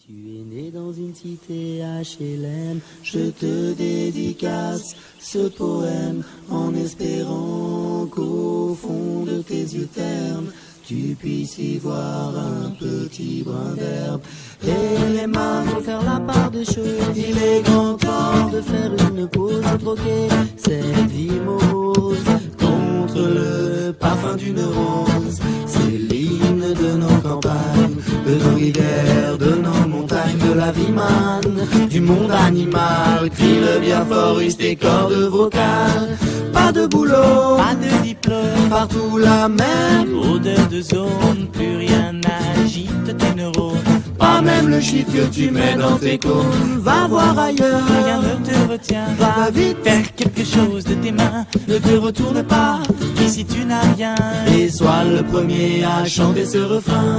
Tu es né dans une cité HLM, je te dédicace ce poème en espérant qu'au fond de tes yeux ternes, tu puisses y voir un petit brin d'herbe. Et les mains vont faire la part des choses, il est grand temps de faire une pause, de troquer cette vie morose contre le parfum d'une rose. C'est l'hymne de nos campagnes, de nos rivières, de nos montagnes, de la vie manne, du monde animal. Crie le bien fort, use tes cordes vocales. Pas de boulot, pas de diplôme, partout la même odeur de zone, plus rien n'agite tes neurones. Pas même le shit que tu mets dans tes cônes. Va voir ailleurs, Rien ne te retient, va vite, faire quelque chose de tes mains. ne te retourne pas, Ici tu n'as rien, et sois le premier à chanter ce refrain.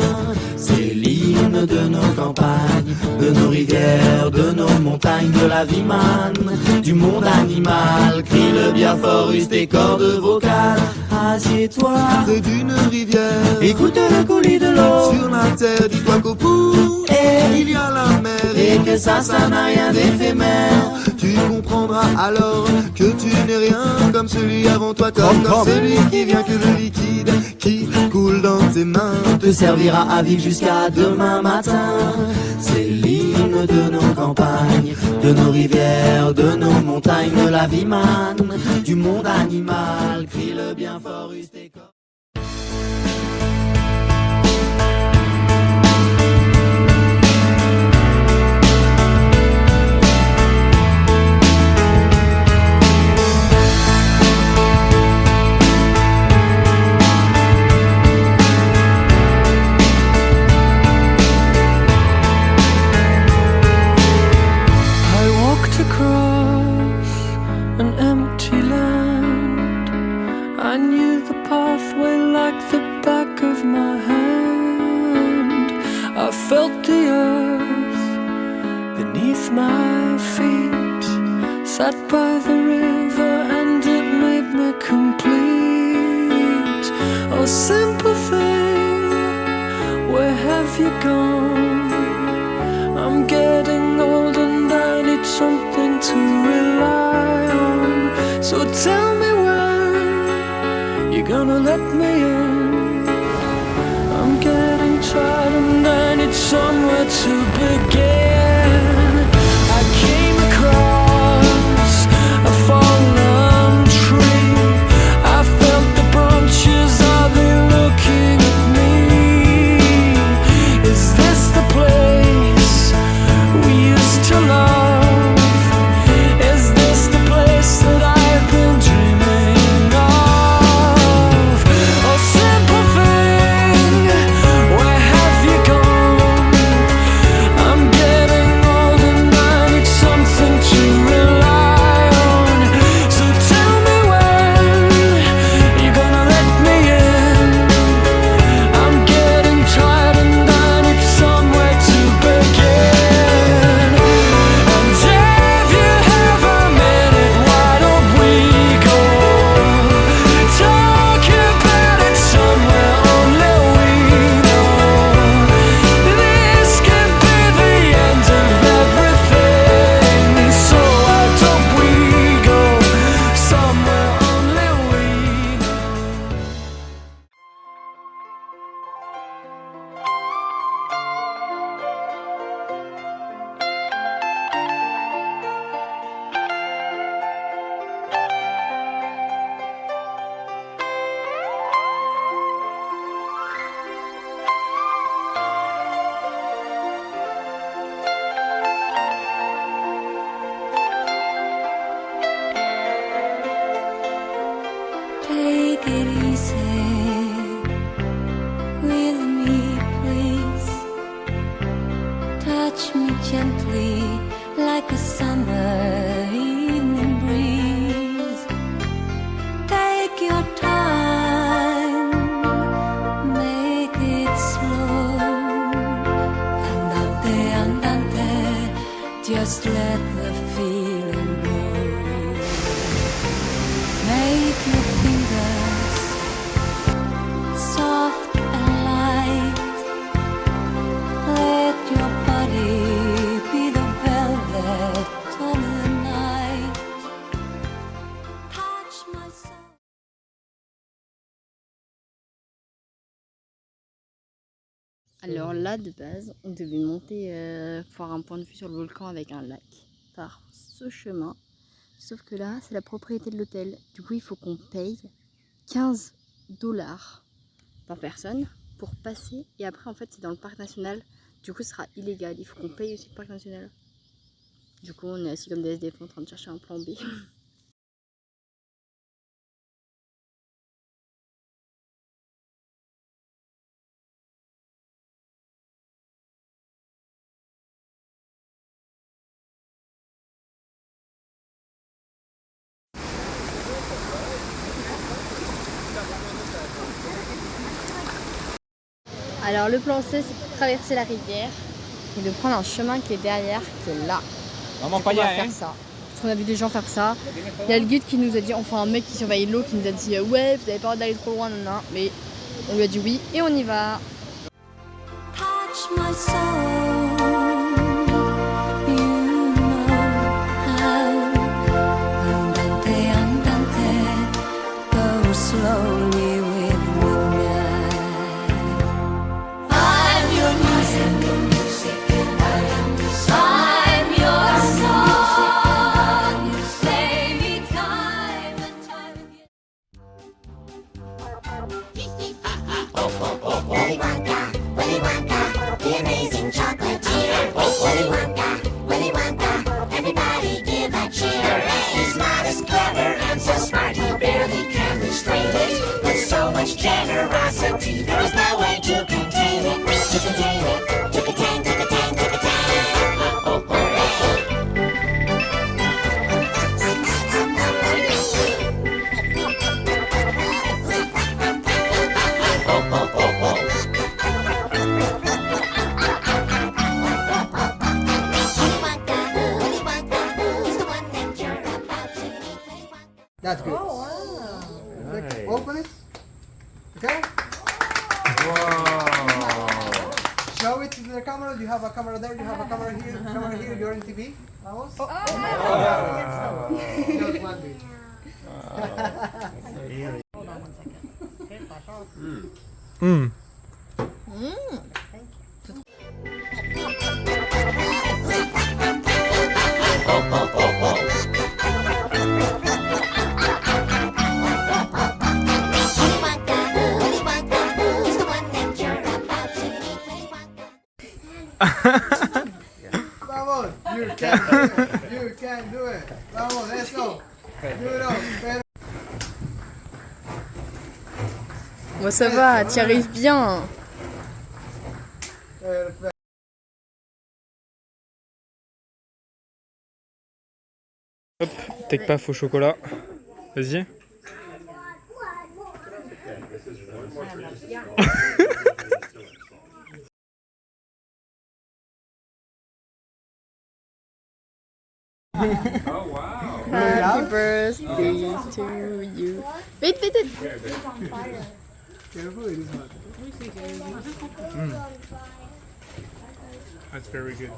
C'est l'hymne de nos campagnes, de nos rivières, de nos montagnes, de la vie manne, du monde animal. Crie le bien fort, use tes cordes vocales. Assieds-toi Près d'une rivière, écoute le coulis de l'eau, sur la terre, dis-toi qu'au bout, et il y a la mer. et que ça n'a rien d'éphémère. Tu comprendras alors que tu n'es rien comme celui avant toi, comme celui qui vient que le liquide qui coule dans tes mains Te servira à vivre jusqu'à demain matin. C'est l'hymne de nos campagnes, de nos rivières, de nos montagnes, de la vie manne, du monde animal. Crie le bien fort, use tes cordes. Across an empty land, I knew the pathway like the back of my hand. I felt the earth beneath my feet, sat by the river and it made me complete. Oh simple thing, where have you gone? I'm getting old and I need something to rely on. So tell me when you're gonna let me in. I'm getting tired and I need somewhere to begin. I came across a fallen tree. I felt the branches, are they looking at me? Is this the place we used to love? Is this the place that I've been dreaming of? Oh simple thing, where have you gone? I'm getting old and I need something to rely on. So tell me when you're gonna let me in. I'm getting tired and I need somewhere to begin. And if you have a minute, why don't we go talk about it somewhere only we know? This could be the end of everything. So why don't we go somewhere only we know? Take it easy with me, please. Touch me gently like a summer evening breeze. Take your time, make it slow. Andante, just let the feeling grow. Make your fingers soft and light. Let your body Alors là, de base, on devait monter voir un point de vue sur le volcan avec un lac par ce chemin. Sauf que là, c'est la propriété de l'hôtel. Du coup, il faut qu'on paye 15 $ par personne pour passer. Et après, en fait, c'est dans le parc national. Du coup, ce sera illégal. Il faut qu'on paye aussi le parc national. Du coup, on est assis comme des SDF en train de chercher un plan B. Alors le plan C, c'est de traverser la rivière et de prendre un chemin qui est derrière, qui est là. Vraiment pas bien, faire ça. Parce qu'on a vu des gens faire ça. Il y a le guide qui nous a dit, enfin un mec qui surveille l'eau qui nous a dit ouais, vous n'avez pas le droit d'aller trop loin, non, mais on lui a dit oui et on y va. Touch my soul, you know how. Andante, andante, go slowly with midnight. I'm your music, I'm your song. Play me time and time again. Willy Wonka, the amazing chocolatier. Willy Wonka, everybody give a cheer. He's not as clever and so smart, he barely can restrain it. With so much generosity, there is no way to contain it. To contain it, to contain, to contain, to contain. Oh, That's good. Oh, wow. Okay. Open it. Okay. Wow. Show it to the camera. You have a camera there. You have a camera here. You're in TV. Vamos. Just one bit. Hold on 1 second. Okay, flash off. Vamos. You can do it. You can do it. Vamos. Let's go. Do it all. Moi ça va, t'y arrives bien. Perfect. Hop, take pas faux chocolat. Vas-y. Oh wow! Happy birthday to you. Wait. Careful, it is hot. That's very good.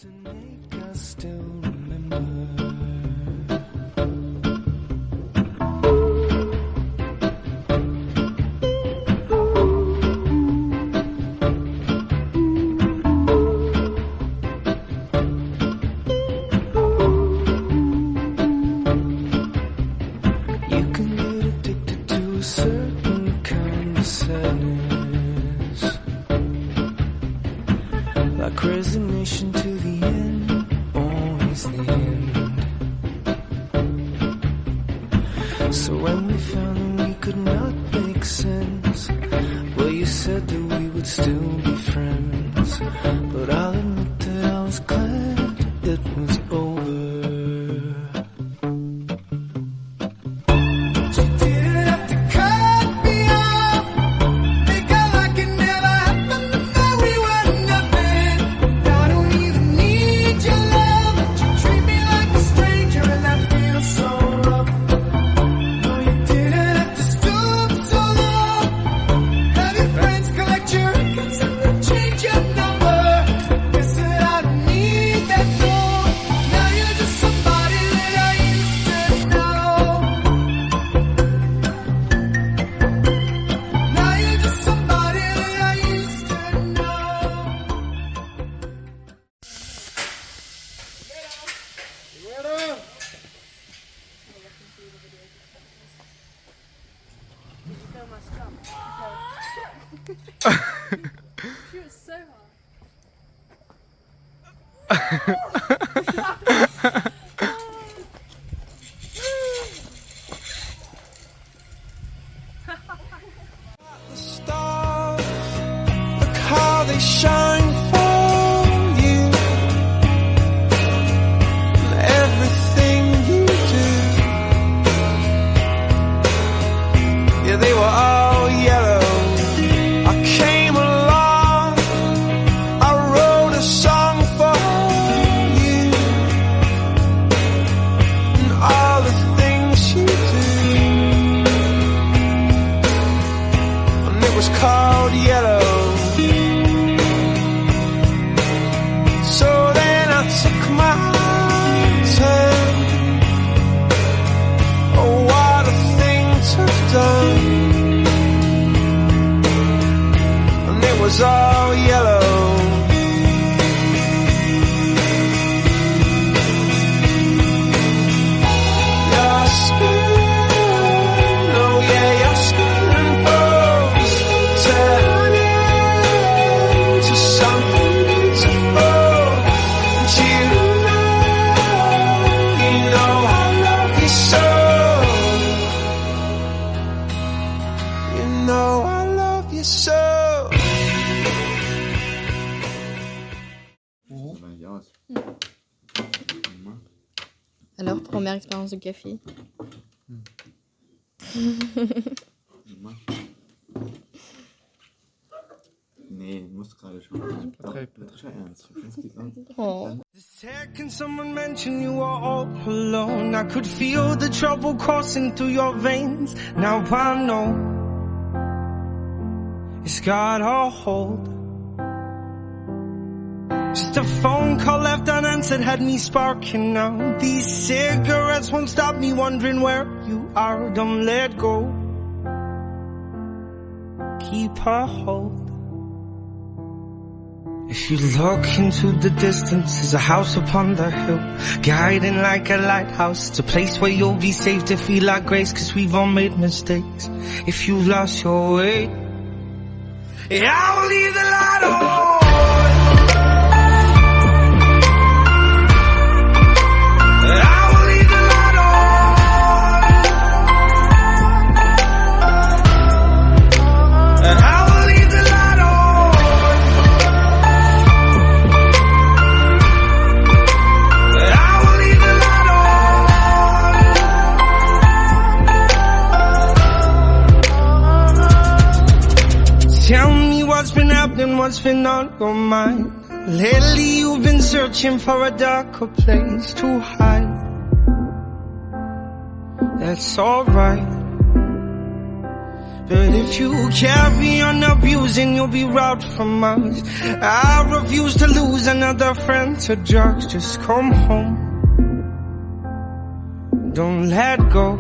To make us still remember. Like resignation to the end, always the end. So when we found that we could not make sense, well, you said that we would still be friends. But I'll admit that I was glad it was over. Collect your records and Stars, look how they shine for you. And everything you do, yeah, they were all yellow. I came along, I wrote a song for you, and all the things you do. Was called yellow. So then I took my turn. Oh, what a thing to have done. And it was all yellow. Your skin, oh yeah, your skin. Alors, première expérience de café. Nee, muss gerade schon. Ernst. Oh. Can someone mention you are all alone? I could feel the trouble coursing through your veins. Now I know it's got a hold. Just a phone call left unanswered had me sparking now. These cigarettes won't stop me wondering where you are. Don't let go. Keep a hold. If you look into the distance, there's a house upon the hill, guiding like a lighthouse. It's a place where you'll be safe to feel like grace, 'cause we've all made mistakes. If you've lost your way, yeah, I will leave the light on. Tell me what's been happening, what's been on your mind. Lately you've been searching for a darker place to hide. That's alright. But if you carry on abusing, you'll be robbed from us. I refuse to lose another friend to drugs. Just come home. Don't let go.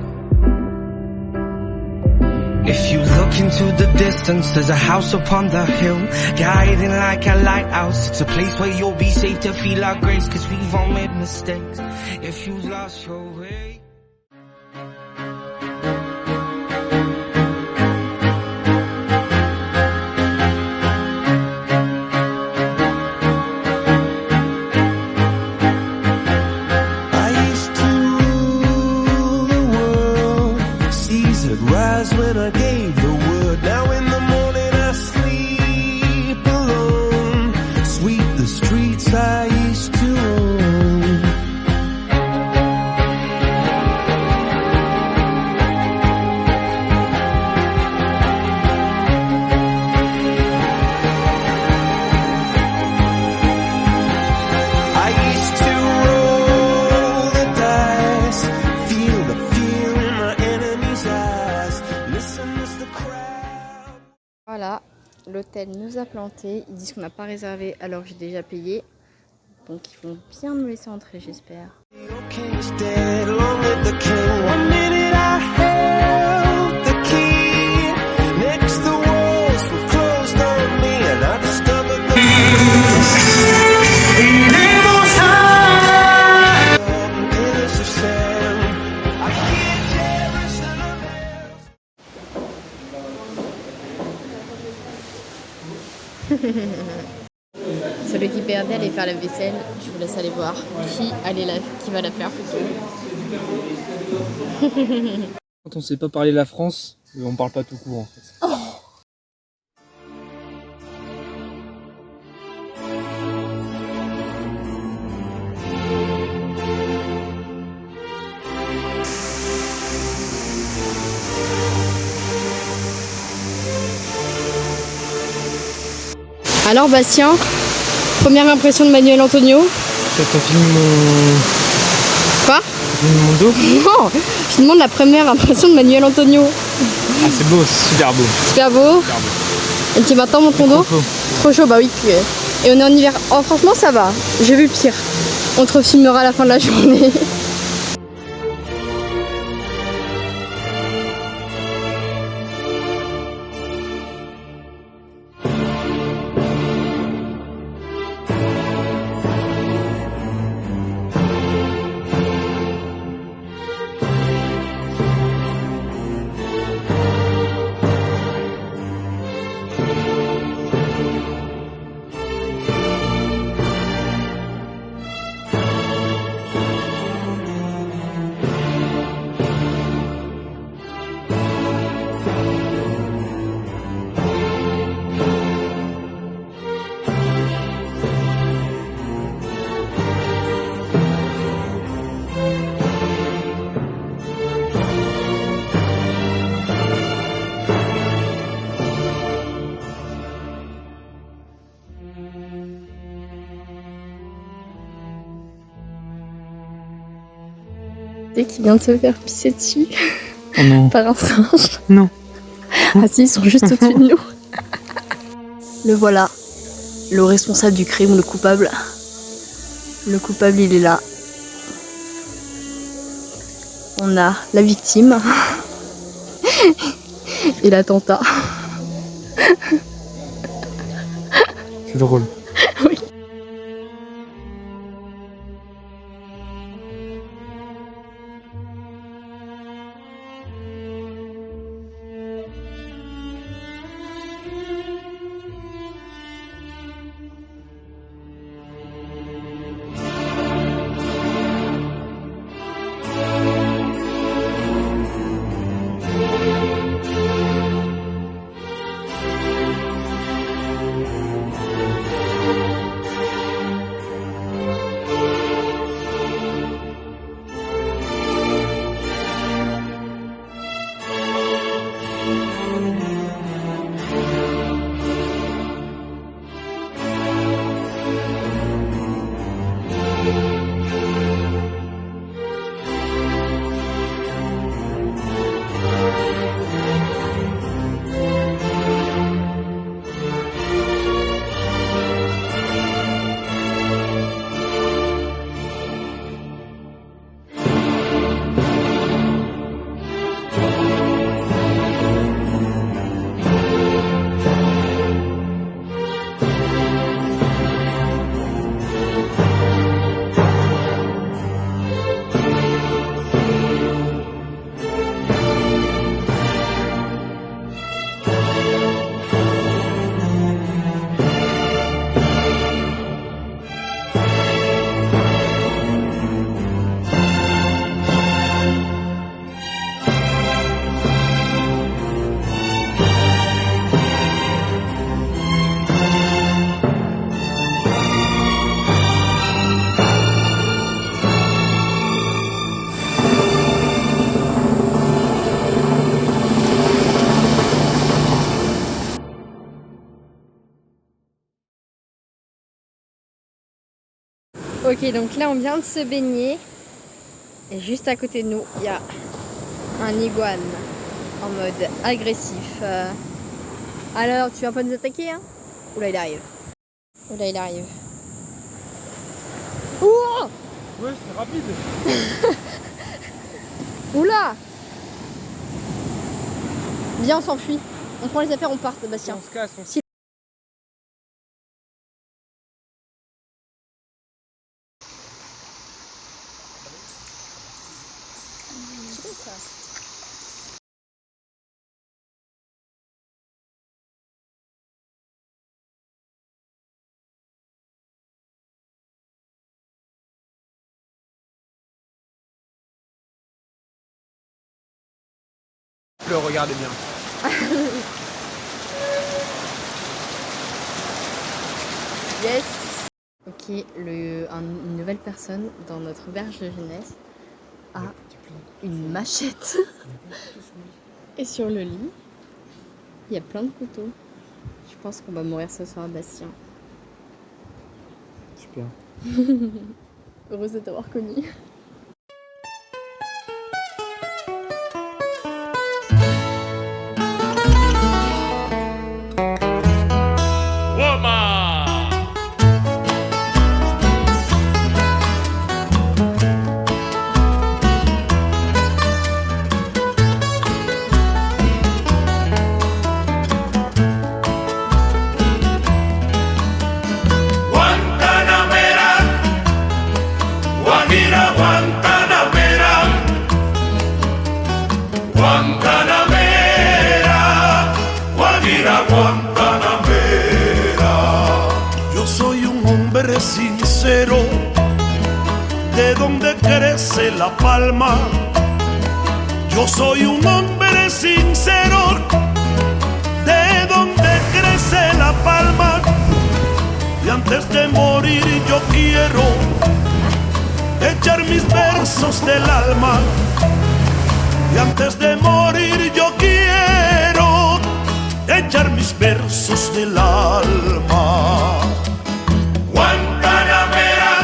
If you look into the distance, there's a house upon the hill, guiding like a lighthouse. It's a place where you'll be safe to feel our grace, 'cause we've all made mistakes. If you've lost your way, when I gave the word. Now in the morning I sleep alone, sweep the streets I used to own. I used to roll the dice, feel the fear in my enemy's eyes. Voilà, l'hôtel nous a planté. Ils disent qu'on n'a pas réservé alors que j'ai déjà payé. Donc ils vont bien nous laisser entrer, j'espère. Celui qui perdait allait faire la vaisselle. Je vous laisse aller voir qui va la faire plutôt. Quand on sait pas parler la France, on parle pas tout court en fait. Alors Bastien, première impression de Manuel Antonio? T'as filmé mon... Quoi? T'as filmé mon dos? Non, je demande la première impression de Manuel Antonio. Ah c'est beau, c'est super beau. Super beau. Super beau. Et tu m'attends mon ton dos? Trop chaud. Trop chaud, bah oui. Et on est en hiver. Oh franchement ça va, j'ai vu pire. On te refilmera à la fin de la journée. Qui vient de se faire pisser dessus Oh non. par un singe. Non. Ah si, ils sont juste au-dessus de nous. Le voilà, le responsable du crime, le coupable. Le coupable, il est là. On a la victime et l'attentat. C'est drôle. Oui. Ok, donc là on vient de se baigner et juste à côté de nous il y a un iguane en mode agressif. Alors tu vas pas nous attaquer hein? Oula il arrive. Oula il arrive. Ouah! Ouais c'est rapide. Oula! Viens on s'enfuit. On prend les affaires, on part Sébastien. On se casse, on se Le regardez bien. Yes. Ok, une nouvelle personne dans notre auberge de jeunesse a une machette. Et sur le lit, il y a plein de couteaux. Je pense qu'on va mourir ce soir, Bastien. Super. Heureuse de t'avoir connu. Yo soy un hombre sincero, de donde crece la palma. Yo soy un hombre sincero, de donde crece la palma. Y antes de morir yo quiero echar mis versos del alma. Y antes de morir yo quiero echar mis versos del alma. Guantanamera,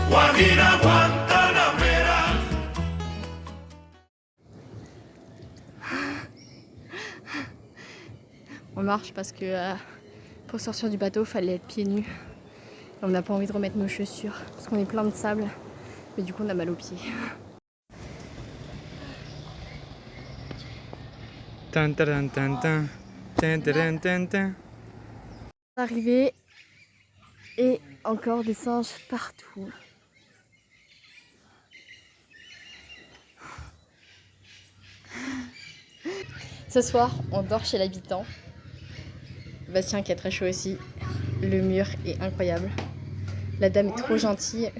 Guajira, Guantanamera. On marche parce que pour sortir du bateau, fallait être pieds nus. On n'a pas envie de remettre nos chaussures parce qu'on est plein de sable. Mais du coup, on a mal aux pieds. Arrivé et encore des singes partout. Ce soir, on dort chez l'habitant. Bastien qui a très chaud aussi. Le mur est incroyable. La dame est trop gentille.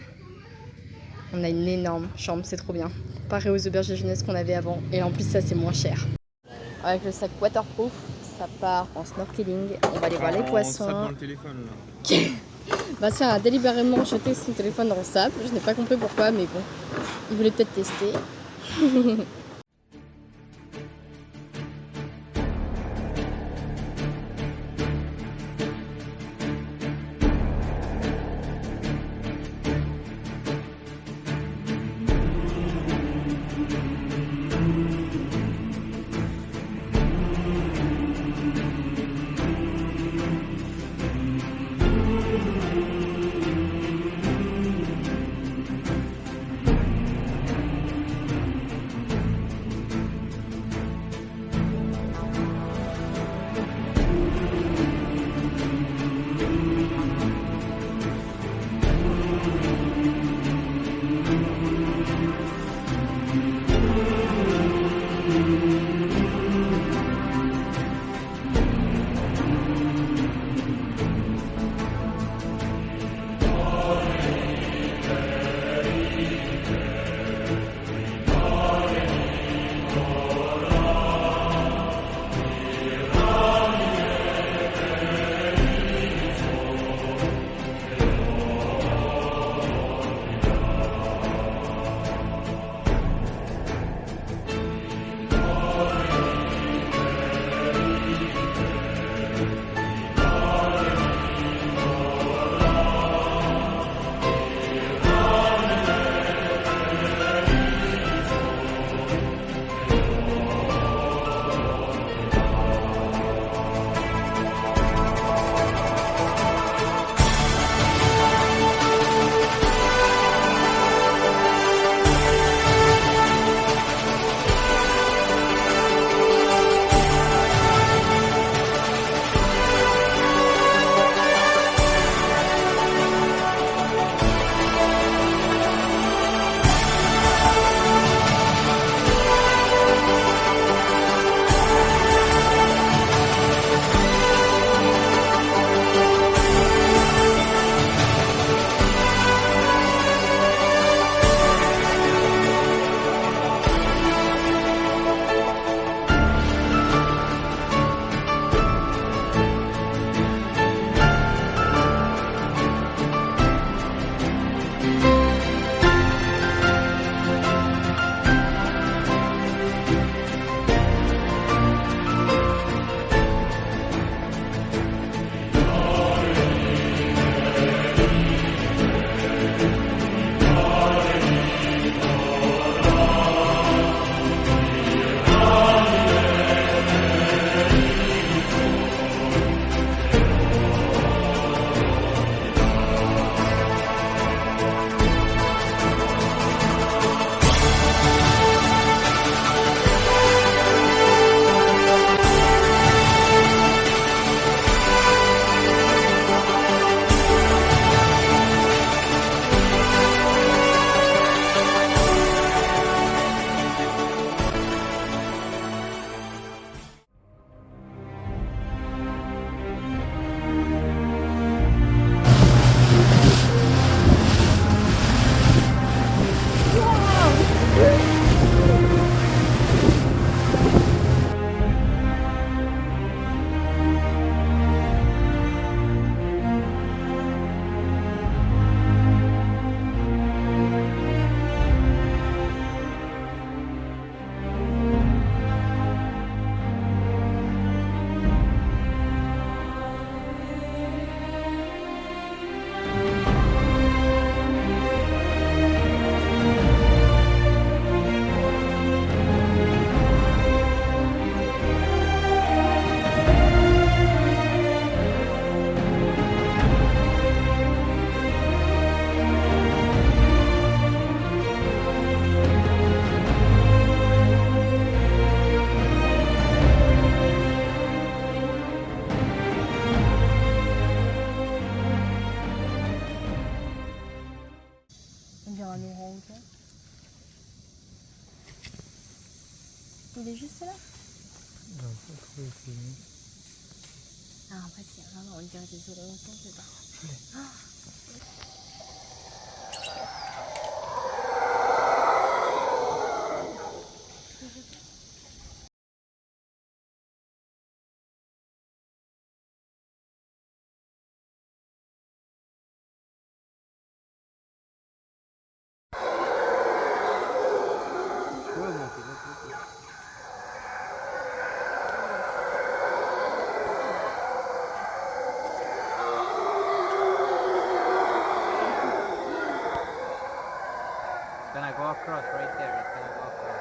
On a une énorme chambre, c'est trop bien. Comparé aux auberges de jeunesse qu'on avait avant. Et en plus, ça, c'est moins cher. Avec le sac waterproof, ça part en snorkeling. On va aller voir les poissons. Dans le téléphone, là. Bastien a délibérément jeté son téléphone dans le sable. Je n'ai pas compris pourquoi, mais bon, il voulait peut-être tester. Il est juste là. Ah, en fait, il y a vraiment, on dirait des orang-outans, c'est pas. It's gonna go across right there. It's gonna go across.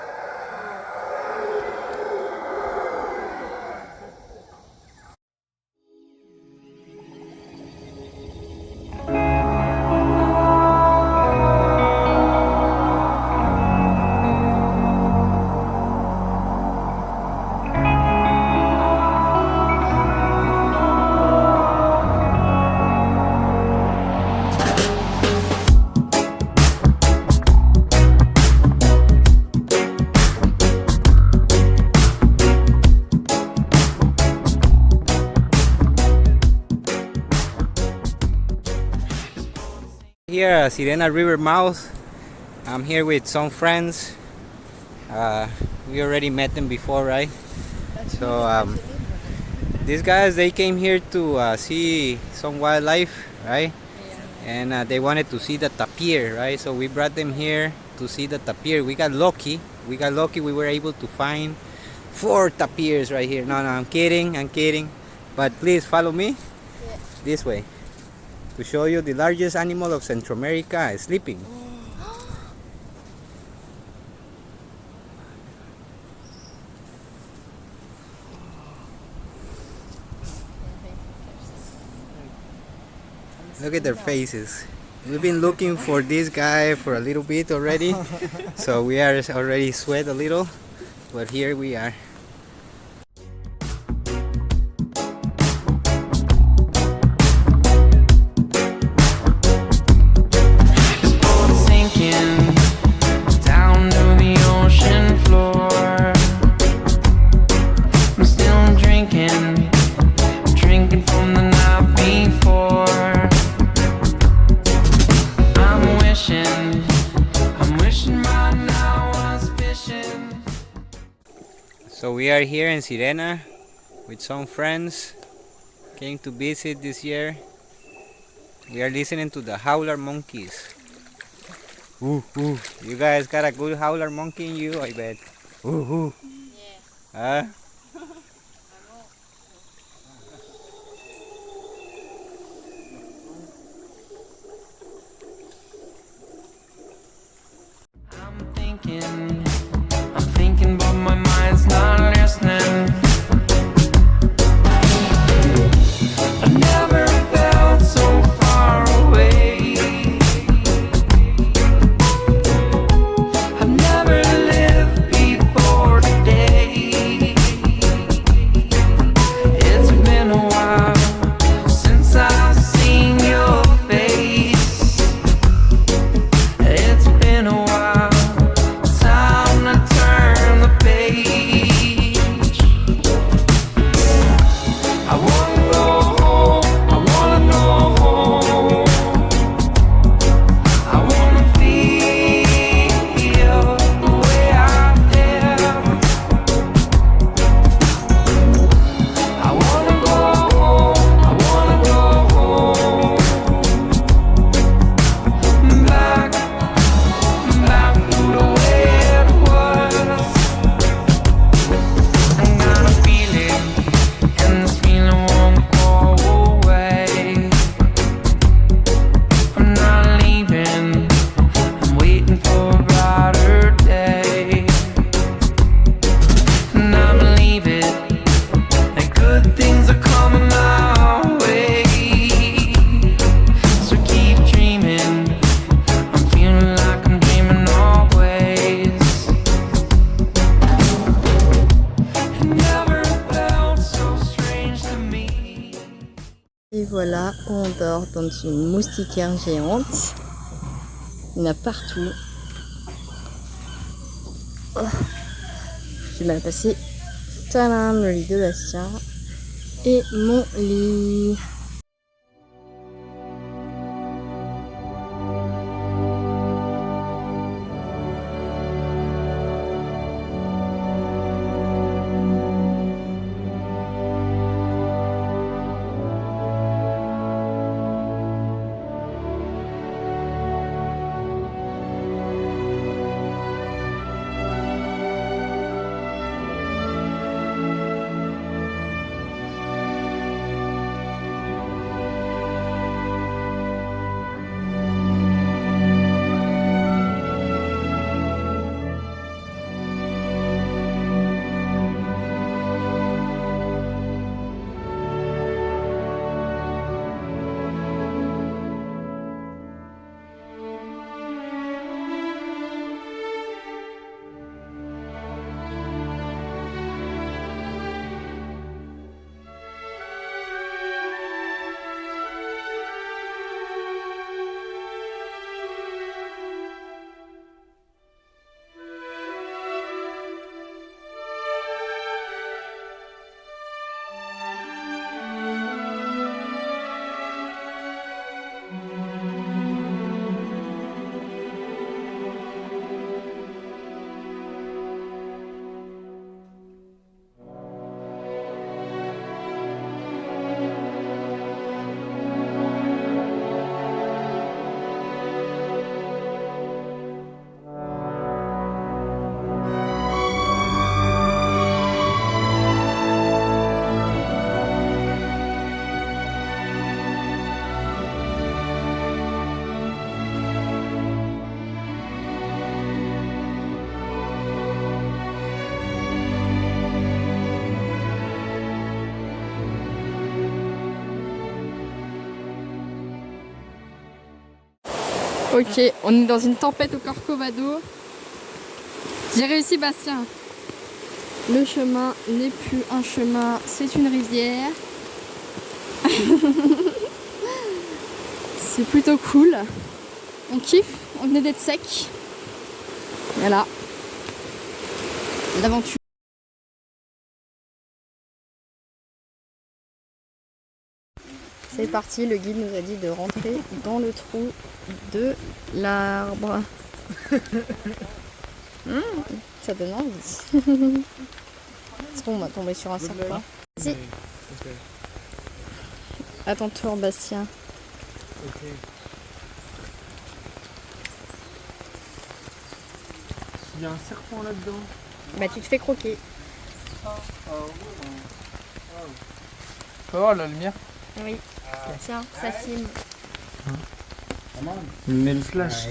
Here, Sirena River mouth. I'm here with some friends. We already met them before, right? So these guys, they came here to see some wildlife, right? And they wanted to see the tapir, right? So we brought them here to see the tapir. We got lucky. We were able to find 4 tapirs right here. No, I'm kidding. But please follow me this way to show you the largest animal of Central America is sleeping. Look at their faces. We've been looking for this guy for a little bit already, so we are already sweat a little, but here we are. So we are here in Sirena with some friends, came to visit this year. We are listening to the howler monkeys. Ooh, ooh. You guys got a good howler monkey in you, I bet. Ooh, ooh. Yeah. Huh? I'm thinking, but my mind's not listening. I've never felt so far away. I've never lived before today. It's been a while since I've seen your face. It's been a while. Et voilà, on dort dans une moustiquaire géante. Il y en a partout. Oh. J'ai mal passé. Tadam, le lit de Bastien. Et mon lit. Ok, on est dans une tempête au Corcovado. J'ai réussi, Bastien. Le chemin n'est plus un chemin, c'est une rivière. C'est plutôt cool. On kiffe, on venait d'être sec. Voilà. L'aventure. C'est parti, le guide nous a dit de rentrer dans le trou de l'arbre. Ça donne envie. Est-ce qu'on va tomber sur un serpent? Si. À ton tour, Bastien. Ok. Il y a un serpent là-dedans. Bah tu te fais croquer. Oh, la lumière. Oui. Tiens, ça filme. Mais le flash.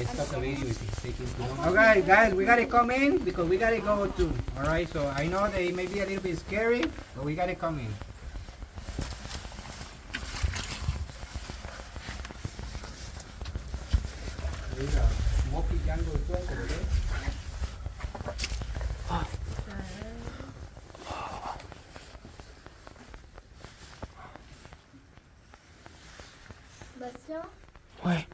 Okay, guys, we gotta come in because we gotta go too. All right, so I know they may be a little bit scary, but we gotta come in. There's a smoky jungle truck over there. Bastien? Ouais.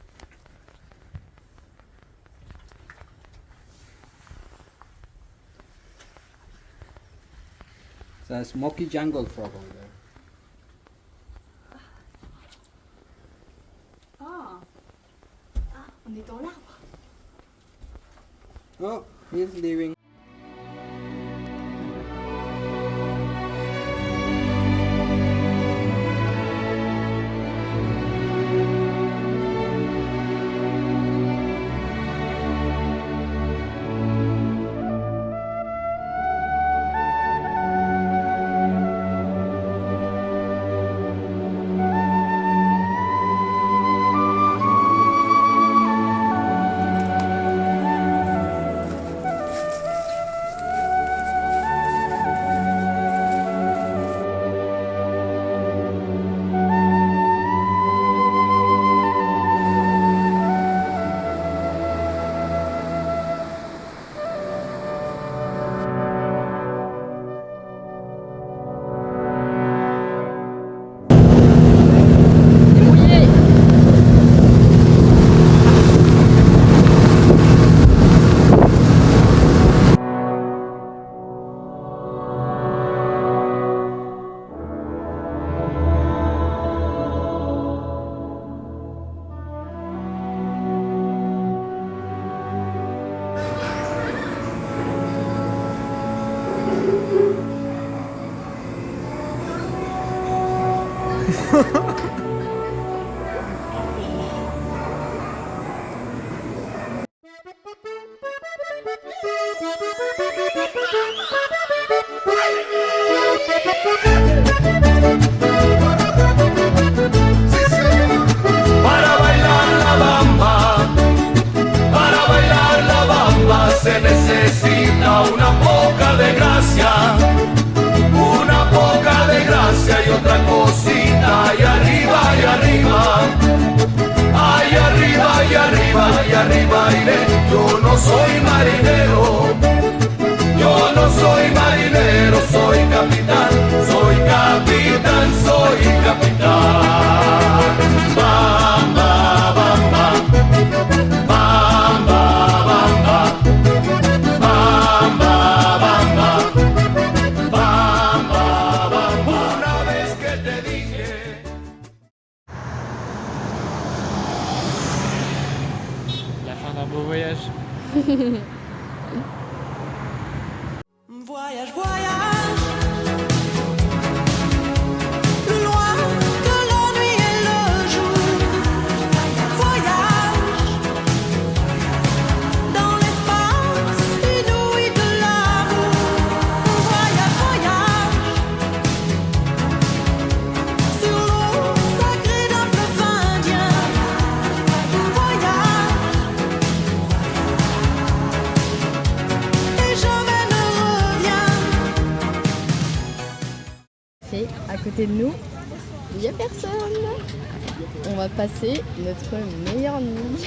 It's a smoky jungle frog over there. Ah. On est dans l'arbre. Oh, he's leaving. Para bailar la bamba se necesita una poca de gracia y otra cosita, y arriba, y arriba, ay arriba, y arriba, y arriba iré. Yo no soy marinero, yo no soy marinero, soy capitán, soy capitán, soy capitán. Bamba, bamba, bamba, bamba, bamba, bamba, bamba, bamba. Una vez que te dije. La fin d'un beau voyage. Voyage, voyage, plus loin que la nuit et le jour. Voyage dans l'espace inouï de l'amour. Voyage, voyage sur l'eau sacrée d'un fleuve indien. Voyage et jamais ne reviens. C'est à côté de nous, il n'y a personne. On va passer notre meilleure nuit.